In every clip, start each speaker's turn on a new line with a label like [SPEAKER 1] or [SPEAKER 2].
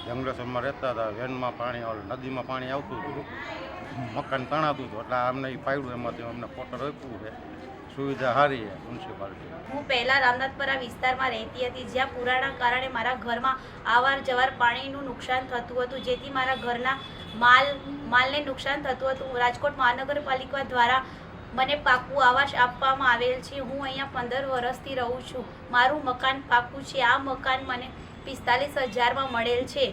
[SPEAKER 1] જંગલેશ્વરમાં રહેતા હતા, વેનમાં પાણી નદીમાં પાણી આવતું હતું, મકાન તણાતું હતું, એટલે અમને એ પાડ્યું, એમાંથી અમને કોટર આપ્યું છે. સુવિધા સારી છે મ્યુનિસિપાલિટી.
[SPEAKER 2] હું પહેલાં રામનાથપરા વિસ્તારમાં રહેતી હતી, જ્યાં પુરાના કારણે મારા ઘરમાં અવાર જવાર પાણીનું નુકસાન થતું હતું, જેથી મારા ઘરના માલને નુકસાન થતું હતું. રાજકોટ મહાનગરપાલિકા દ્વારા મને પાકું આવાસ આપવામાં આવેલ છે. હું અહીંયા 15 વર્ષથી રહું છું. મારું મકાન પાકું છે. આ મકાન મને 45,000માં મળેલ છે.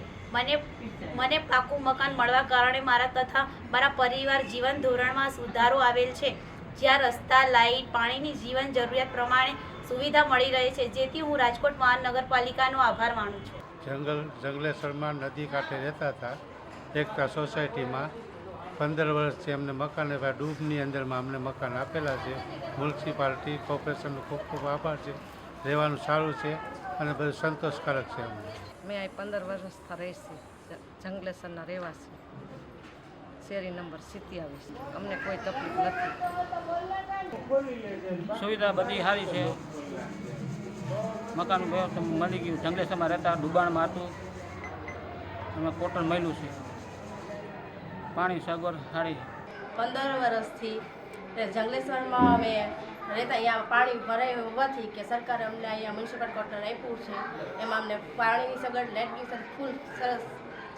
[SPEAKER 2] મને પાકું મકાન મળવા કારણે મારા તથા મારા પરિવાર જીવન ધોરણમાં સુધારો આવેલ છે, જ્યાં રસ્તા, લાઇટ, પાણીની જીવન જરૂરિયાત પ્રમાણે સુવિધા મળી રહે છે, જેથી હું રાજકોટ મહાનગરપાલિકાનો આભાર માનું છું.
[SPEAKER 3] જંગલેશ્વરમાં નદી કાંઠે રહેતા હતા, એકતા સોસાયટીમાં 15 વર્ષથી અમને મકાન આપ્યા. ડૂબની અંદરમાં અમને મકાન આપેલા છે. મ્યુનિસિપાલિટી કોર્પોરેશનનો ખૂબ ખૂબ આભાર છે. રહેવાનું સારું છે અને બધું સંતોષકારક છે.
[SPEAKER 4] મેં અહીં 15 વર્ષથી રહીશું. જંગલેશ્વરના રહેવાસી, શેરી નંબર 27. અમને કોઈ તકલીફ નથી.
[SPEAKER 5] સુવિધા બધી સારી છે. મકાન મળી ગયું. જંગલેશ્વરમાં રહેતા ડુબાણમાં હતું, અમે કોટર મળ્યું છે. પાણી સગવડ સારી.
[SPEAKER 6] 15 વર્ષથી જંગલેશ્વરમાં અમે રહેતા, અહીંયા પાણી ભરાઈ હોવાથી કે સરકારે અમને અહીંયા મ્યુનિસિપલ કોર્ટર આપ્યું છે, એમાં અમને પાણીની સગવડ, લાઇટની સગવડ ફૂલ સરસ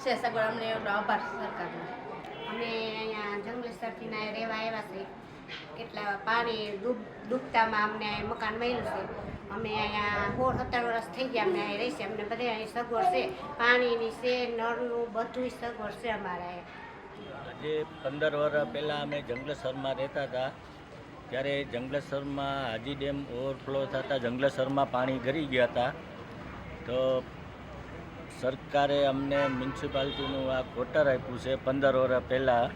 [SPEAKER 6] છે સગવડ. અમને એનો આભાર સરકારનો.
[SPEAKER 7] અમે અહીંયા જંગલેશ્વરથી રહેવા આવ્યા છે. કેટલા પાણી ડૂબતામાં અમને મકાન મળ્યું છે. અમે અહીંયા 16-17 વર્ષ થઈ ગયા અમને અહીં રહીશે. અમને બધે અહીં સગવડ છે, પાણીની છે, નળનું બધું સગવડ છે અમારે.
[SPEAKER 8] આજે 15 વર્ષ પહેલાં અમે જંગલેશ્વરમાં રહેતા હતા, ત્યારે જંગલેશ્વરમાં હાજી ડેમ ઓવરફ્લો થતાં જંગલેશ્વરમાં પાણી ગરી ગયા હતા. તો સરકારે અમને મ્યુનિસિપાલિટીનું આ કોટર આપ્યું છે 15 વર્ષ પહેલાં.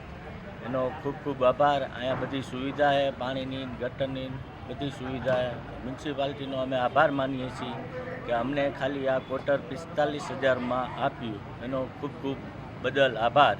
[SPEAKER 8] એનો ખૂબ ખૂબ આભાર. અહીંયા બધી સુવિધા છે, પાણીની, ગટરની બધી સુવિધા છે. મ્યુનિસિપાલિટીનો અમે આભાર માનીએ છીએ કે અમને ખાલી આ કોટર 45,000માં આપ્યું. એનો ખૂબ ખૂબ બદલ આભાર.